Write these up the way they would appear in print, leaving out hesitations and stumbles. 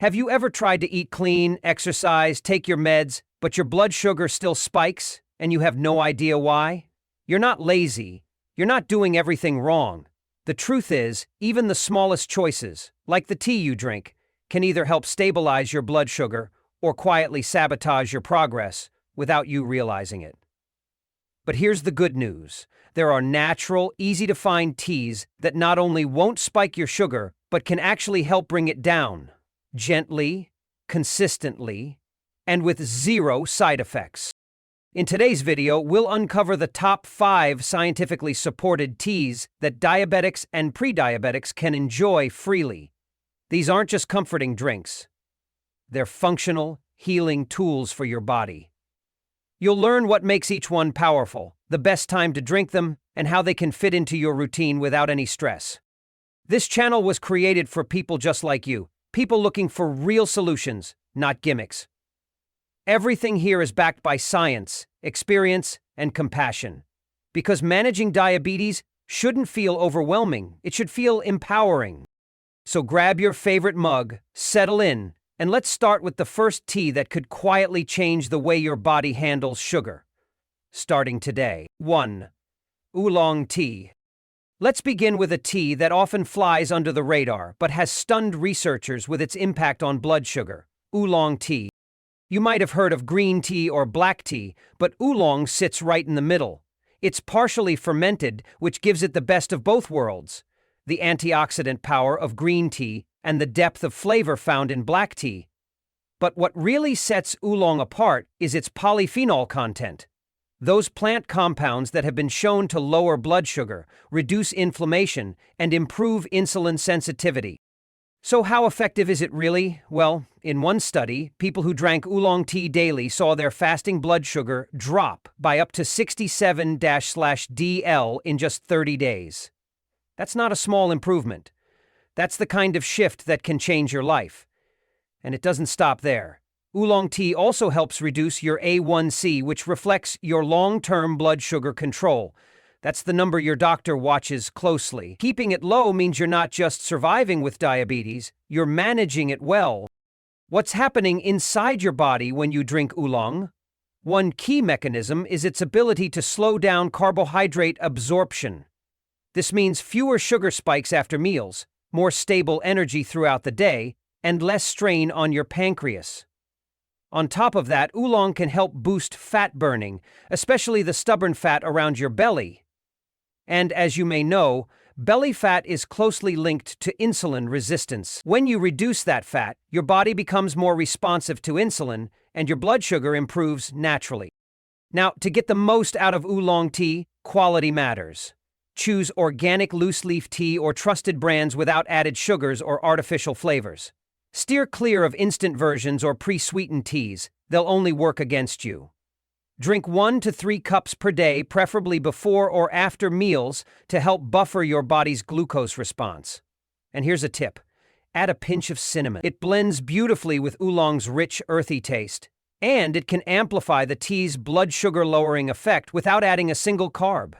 Have you ever tried to eat clean, exercise, take your meds, but your blood sugar still spikes and you have no idea why? You're not lazy. You're not doing everything wrong. The truth is, even the smallest choices, like the tea you drink, can either help stabilize your blood sugar or quietly sabotage your progress without you realizing it. But here's the good news. There are natural, easy-to-find teas that not only won't spike your sugar, but can actually help bring it down. Gently, consistently, and with zero side effects. In today's video, we'll uncover the top 5 scientifically supported teas that diabetics and pre-diabetics can enjoy freely. These aren't just comforting drinks. They're functional, healing tools for your body. You'll learn what makes each one powerful, the best time to drink them, and how they can fit into your routine without any stress. This channel was created for people just like you. People looking for real solutions, not gimmicks. Everything here is backed by science, experience, and compassion. Because managing diabetes shouldn't feel overwhelming, it should feel empowering. So grab your favorite mug, settle in, and let's start with the first tea that could quietly change the way your body handles sugar. Starting today. 1. Oolong Tea. Let's begin with a tea that often flies under the radar, but has stunned researchers with its impact on blood sugar. Oolong tea. You might have heard of green tea or black tea, but oolong sits right in the middle. It's partially fermented, which gives it the best of both worlds. The antioxidant power of green tea and the depth of flavor found in black tea. But what really sets oolong apart is its polyphenol content. Those plant compounds that have been shown to lower blood sugar, reduce inflammation, and improve insulin sensitivity. So how effective is it really? Well, in one study, people who drank oolong tea daily saw their fasting blood sugar drop by up to 67-DL in just 30 days. That's not a small improvement. That's the kind of shift that can change your life. And it doesn't stop there. Oolong tea also helps reduce your A1C, which reflects your long-term blood sugar control. That's the number your doctor watches closely. Keeping it low means you're not just surviving with diabetes, you're managing it well. What's happening inside your body when you drink oolong? One key mechanism is its ability to slow down carbohydrate absorption. This means fewer sugar spikes after meals, more stable energy throughout the day, and less strain on your pancreas. On top of that, oolong can help boost fat burning, especially the stubborn fat around your belly. And as you may know, belly fat is closely linked to insulin resistance. When you reduce that fat, your body becomes more responsive to insulin, and your blood sugar improves naturally. Now, to get the most out of oolong tea, quality matters. Choose organic loose-leaf tea or trusted brands without added sugars or artificial flavors. Steer clear of instant versions or pre-sweetened teas. They'll only work against you. Drink 1 to 3 cups per day, preferably before or after meals, to help buffer your body's glucose response. And here's a tip. Add a pinch of cinnamon. It blends beautifully with oolong's rich, earthy taste. And it can amplify the tea's blood sugar-lowering effect without adding a single carb.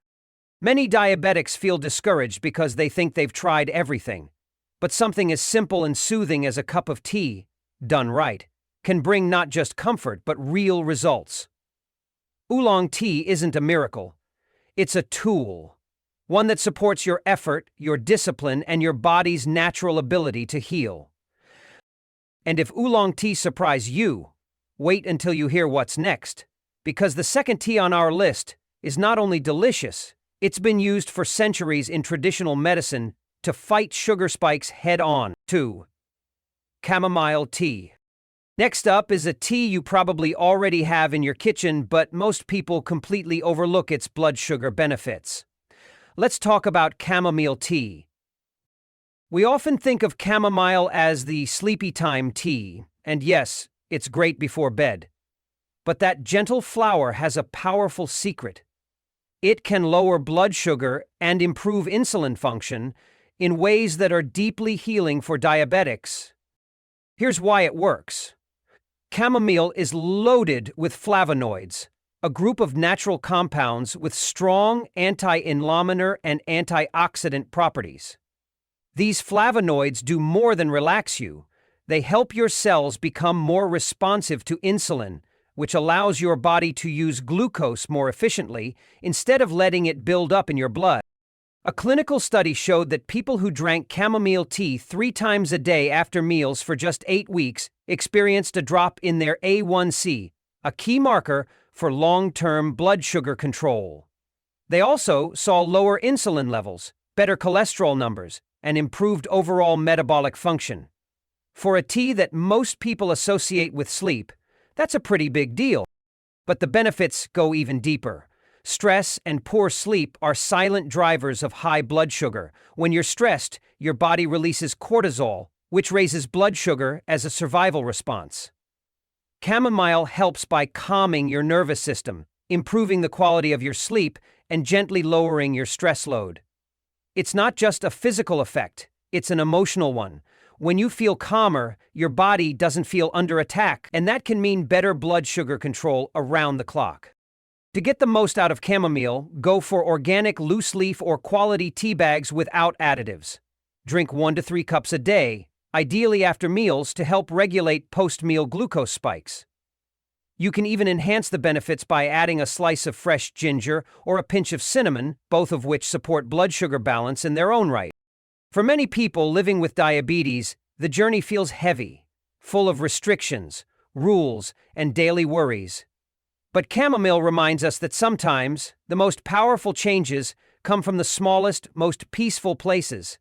Many diabetics feel discouraged because they think they've tried everything. But something as simple and soothing as a cup of tea, done right, can bring not just comfort but real results. Oolong tea isn't a miracle. It's a tool. One that supports your effort, your discipline, and your body's natural ability to heal. And if oolong tea surprised you, wait until you hear what's next. Because the second tea on our list is not only delicious, it's been used for centuries in traditional medicine to fight sugar spikes head-on. 2. Chamomile Tea. Next up is a tea you probably already have in your kitchen, but most people completely overlook its blood sugar benefits. Let's talk about chamomile tea. We often think of chamomile as the sleepy time tea, and yes, it's great before bed. But that gentle flower has a powerful secret. It can lower blood sugar and improve insulin function in ways that are deeply healing for diabetics. Here's why it works. Chamomile is loaded with flavonoids, a group of natural compounds with strong anti-inflammatory and antioxidant properties. These flavonoids do more than relax you. They help your cells become more responsive to insulin, which allows your body to use glucose more efficiently instead of letting it build up in your blood. A clinical study showed that people who drank chamomile tea 3 times a day after meals for just 8 weeks experienced a drop in their A1C, a key marker for long-term blood sugar control. They also saw lower insulin levels, better cholesterol numbers, and improved overall metabolic function. For a tea that most people associate with sleep, that's a pretty big deal. But the benefits go even deeper. Stress and poor sleep are silent drivers of high blood sugar. When you're stressed, your body releases cortisol, which raises blood sugar as a survival response. Chamomile helps by calming your nervous system, improving the quality of your sleep, and gently lowering your stress load. It's not just a physical effect, it's an emotional one. When you feel calmer, your body doesn't feel under attack, and that can mean better blood sugar control around the clock. To get the most out of chamomile, go for organic loose leaf or quality tea bags without additives. Drink 1 to 3 cups a day, ideally after meals to help regulate post-meal glucose spikes. You can even enhance the benefits by adding a slice of fresh ginger or a pinch of cinnamon, both of which support blood sugar balance in their own right. For many people living with diabetes, the journey feels heavy, full of restrictions, rules, and daily worries. But chamomile reminds us that sometimes the most powerful changes come from the smallest, most peaceful places.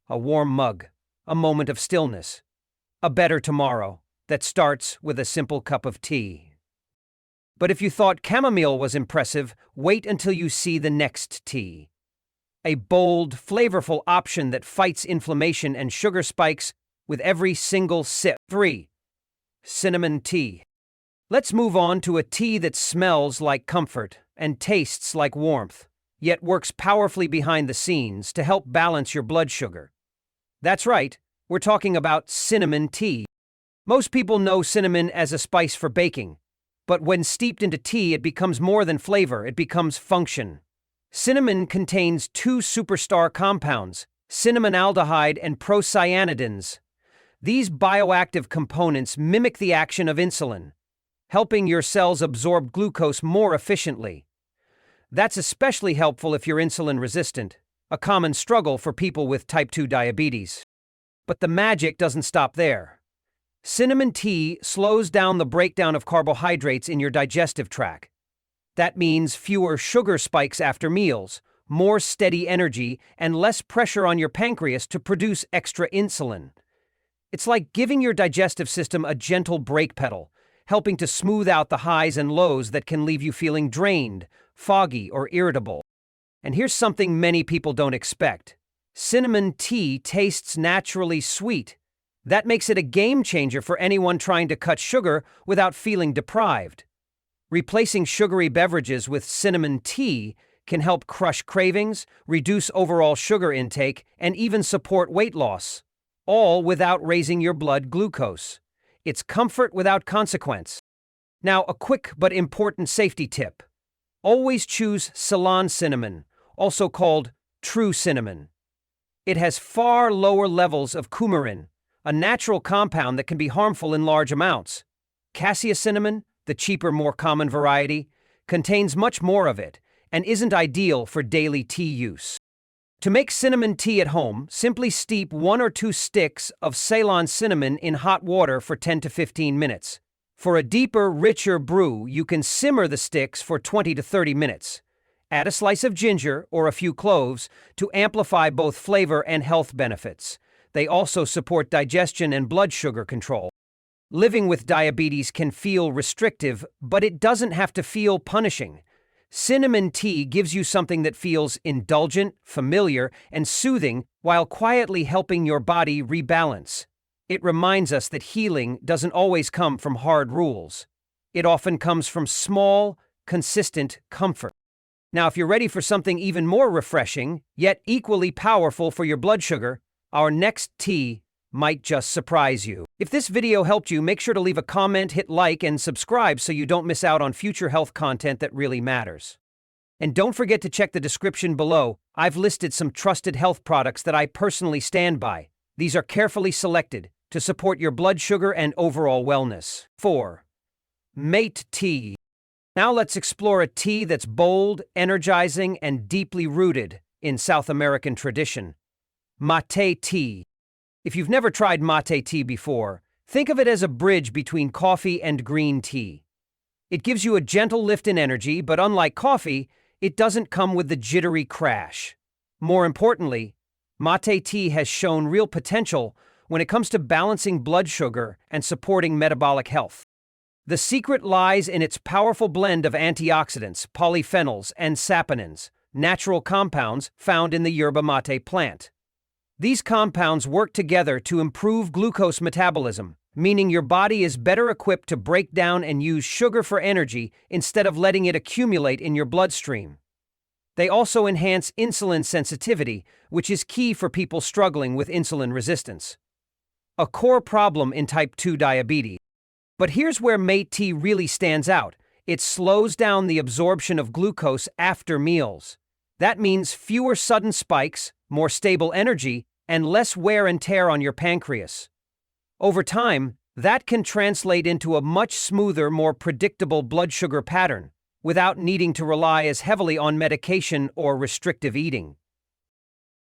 A warm mug, a moment of stillness, a better tomorrow that starts with a simple cup of tea. But if you thought chamomile was impressive, wait until you see the next tea. A bold, flavorful option that fights inflammation and sugar spikes with every single sip. 3. Cinnamon tea. Let's move on to a tea that smells like comfort and tastes like warmth, yet works powerfully behind the scenes to help balance your blood sugar. That's right, we're talking about cinnamon tea. Most people know cinnamon as a spice for baking, but when steeped into tea, it becomes more than flavor, it becomes function. Cinnamon contains 2 superstar compounds, cinnamonaldehyde and procyanidins. These bioactive components mimic the action of insulin, helping your cells absorb glucose more efficiently. That's especially helpful if you're insulin resistant, a common struggle for people with type 2 diabetes. But the magic doesn't stop there. Cinnamon tea slows down the breakdown of carbohydrates in your digestive tract. That means fewer sugar spikes after meals, more steady energy, and less pressure on your pancreas to produce extra insulin. It's like giving your digestive system a gentle brake pedal, helping to smooth out the highs and lows that can leave you feeling drained, foggy, or irritable. And here's something many people don't expect. Cinnamon tea tastes naturally sweet. That makes it a game changer for anyone trying to cut sugar without feeling deprived. Replacing sugary beverages with cinnamon tea can help crush cravings, reduce overall sugar intake, and even support weight loss, all without raising your blood glucose. It's comfort without consequence. Now, a quick but important safety tip. Always choose Ceylon cinnamon, also called true cinnamon. It has far lower levels of coumarin, a natural compound that can be harmful in large amounts. Cassia cinnamon, the cheaper, more common variety, contains much more of it and isn't ideal for daily tea use. To make cinnamon tea at home, simply steep 1 or 2 sticks of Ceylon cinnamon in hot water for 10 to 15 minutes. For a deeper, richer brew, you can simmer the sticks for 20 to 30 minutes. Add a slice of ginger or a few cloves to amplify both flavor and health benefits. They also support digestion and blood sugar control. Living with diabetes can feel restrictive, but it doesn't have to feel punishing. Cinnamon tea gives you something that feels indulgent, familiar, and soothing while quietly helping your body rebalance. It reminds us that healing doesn't always come from hard rules. It often comes from small, consistent comfort. Now, if you're ready for something even more refreshing, yet equally powerful for your blood sugar, our next tea might just surprise you. If this video helped you, make sure to leave a comment, hit like, and subscribe so you don't miss out on future health content that really matters. And don't forget to check the description below. I've listed some trusted health products that I personally stand by. These are carefully selected, to support your blood sugar and overall wellness. 4. Mate Tea. Now let's explore a tea that's bold, energizing, and deeply rooted in South American tradition. Mate tea. If you've never tried mate tea before, think of it as a bridge between coffee and green tea. It gives you a gentle lift in energy, but unlike coffee, it doesn't come with the jittery crash. More importantly, mate tea has shown real potential when it comes to balancing blood sugar and supporting metabolic health. The secret lies in its powerful blend of antioxidants, polyphenols, and saponins, natural compounds found in the yerba mate plant. These compounds work together to improve glucose metabolism, meaning your body is better equipped to break down and use sugar for energy instead of letting it accumulate in your bloodstream. They also enhance insulin sensitivity, which is key for people struggling with insulin resistance, a core problem in type 2 diabetes. But here's where mate tea really stands out. It slows down the absorption of glucose after meals. That means fewer sudden spikes, more stable energy, and less wear and tear on your pancreas. Over time, that can translate into a much smoother, more predictable blood sugar pattern, without needing to rely as heavily on medication or restrictive eating.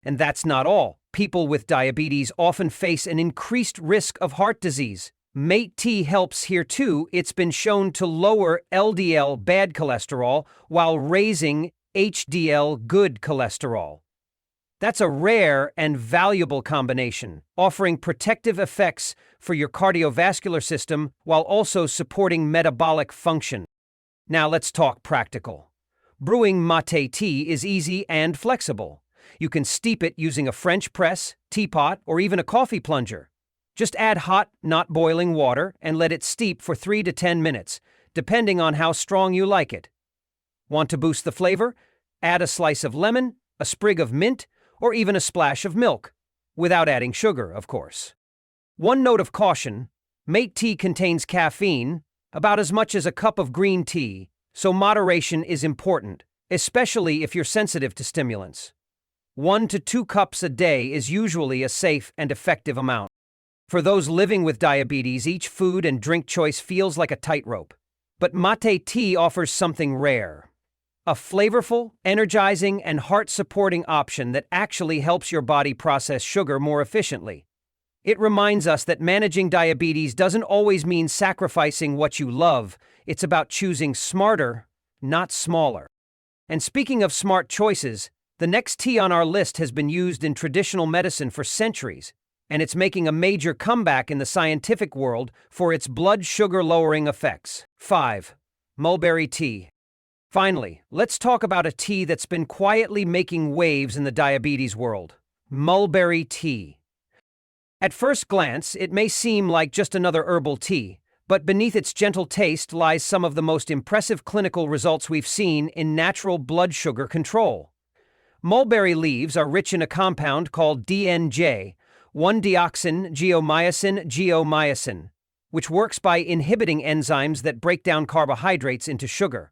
And that's not all. People with diabetes often face an increased risk of heart disease. Mate tea helps here too. It's been shown to lower LDL bad cholesterol while raising HDL good cholesterol. That's a rare and valuable combination, offering protective effects for your cardiovascular system while also supporting metabolic function. Now let's talk practical. Brewing mate tea is easy and flexible. You can steep it using a French press, teapot, or even a coffee plunger. Just add hot, not boiling water and let it steep for 3 to 10 minutes, depending on how strong you like it. Want to boost the flavor? Add a slice of lemon, a sprig of mint, or even a splash of milk, without adding sugar, of course. One note of caution: mate tea contains caffeine, about as much as a cup of green tea, so moderation is important, especially if you're sensitive to stimulants. 1 to 2 cups a day is usually a safe and effective amount. For those living with diabetes, each food and drink choice feels like a tightrope. But mate tea offers something rare: a flavorful, energizing, and heart-supporting option that actually helps your body process sugar more efficiently. It reminds us that managing diabetes doesn't always mean sacrificing what you love. It's about choosing smarter, not smaller. And speaking of smart choices, the next tea on our list has been used in traditional medicine for centuries, and it's making a major comeback in the scientific world for its blood sugar-lowering effects. 5. Mulberry Tea. Finally, let's talk about a tea that's been quietly making waves in the diabetes world: Mulberry Tea. At first glance, it may seem like just another herbal tea, but beneath its gentle taste lies some of the most impressive clinical results we've seen in natural blood sugar control. Mulberry leaves are rich in a compound called DNJ, 1-deoxygeomycin, which works by inhibiting enzymes that break down carbohydrates into sugar.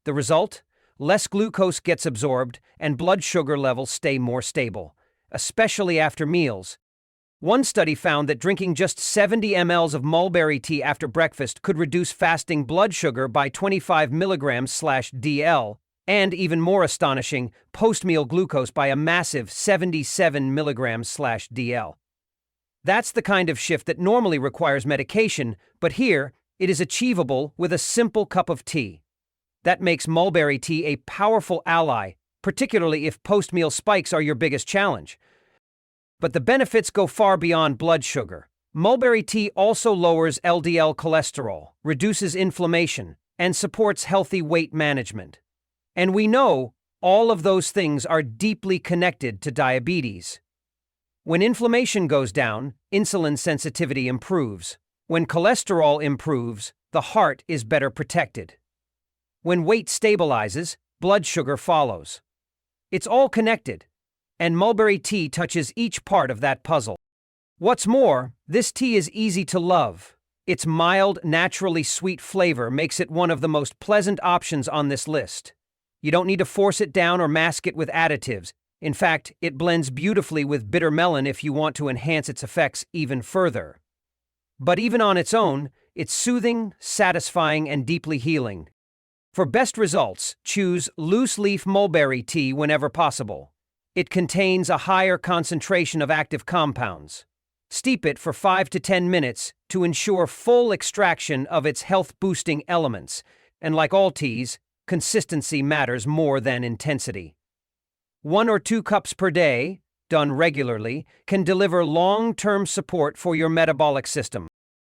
The result? Less glucose gets absorbed and blood sugar levels stay more stable, especially after meals. One study found that drinking just 70 ml of mulberry tea after breakfast could reduce fasting blood sugar by 25 mg/dl, and even more astonishing, post-meal glucose by a massive 77 mg/dl. That's the kind of shift that normally requires medication, but here, it is achievable with a simple cup of tea. That makes mulberry tea a powerful ally, particularly if post-meal spikes are your biggest challenge. But the benefits go far beyond blood sugar. Mulberry tea also lowers LDL cholesterol, reduces inflammation, and supports healthy weight management. And we know all of those things are deeply connected to diabetes. When inflammation goes down, insulin sensitivity improves. When cholesterol improves, the heart is better protected. When weight stabilizes, blood sugar follows. It's all connected, and mulberry tea touches each part of that puzzle. What's more, this tea is easy to love. Its mild, naturally sweet flavor makes it one of the most pleasant options on this list. You don't need to force it down or mask it with additives. In fact, it blends beautifully with bitter melon if you want to enhance its effects even further. But even on its own, it's soothing, satisfying, and deeply healing. For best results, choose loose-leaf mulberry tea whenever possible. It contains a higher concentration of active compounds. Steep it for 5 to 10 minutes to ensure full extraction of its health-boosting elements, and like all teas, consistency matters more than intensity. 1 or 2 cups per day, done regularly, can deliver long-term support for your metabolic system.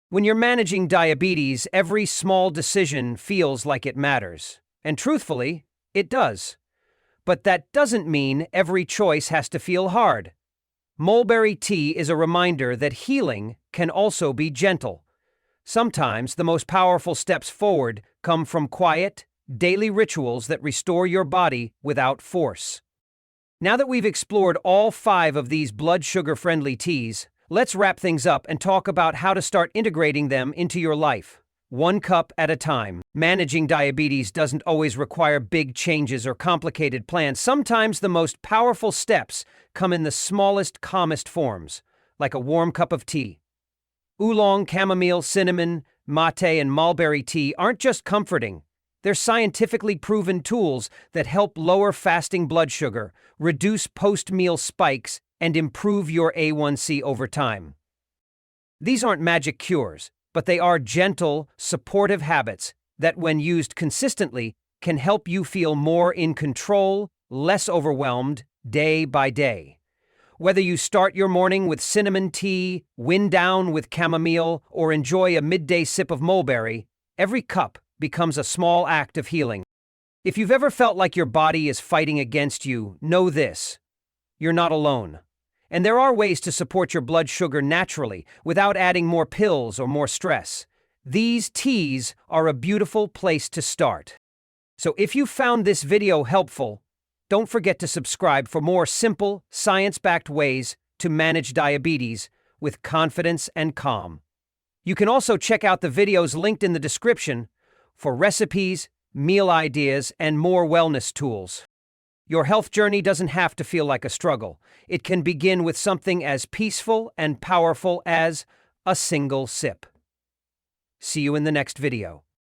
When you're managing diabetes, every small decision feels like it matters. And truthfully, it does. But that doesn't mean every choice has to feel hard. Mulberry tea is a reminder that healing can also be gentle. Sometimes the most powerful steps forward come from quiet, daily rituals that restore your body without force. Now that we've explored all 5 of these blood sugar-friendly teas, let's wrap things up and talk about how to start integrating them into your life. 1 cup at a time. Managing diabetes doesn't always require big changes or complicated plans. Sometimes the most powerful steps come in the smallest, calmest forms, like a warm cup of tea. Oolong, chamomile, cinnamon, mate, and mulberry tea aren't just comforting. They're scientifically proven tools that help lower fasting blood sugar, reduce post-meal spikes, and improve your A1C over time. These aren't magic cures, but they are gentle, supportive habits that, when used consistently, can help you feel more in control, less overwhelmed, day by day. Whether you start your morning with cinnamon tea, wind down with chamomile, or enjoy a midday sip of mulberry, every cup becomes a small act of healing. If you've ever felt like your body is fighting against you, know this: you're not alone. And there are ways to support your blood sugar naturally without adding more pills or more stress. These teas are a beautiful place to start. So if you found this video helpful, don't forget to subscribe for more simple, science-backed ways to manage diabetes with confidence and calm. You can also check out the videos linked in the description for recipes, meal ideas, and more wellness tools. Your health journey doesn't have to feel like a struggle. It can begin with something as peaceful and powerful as a single sip. See you in the next video.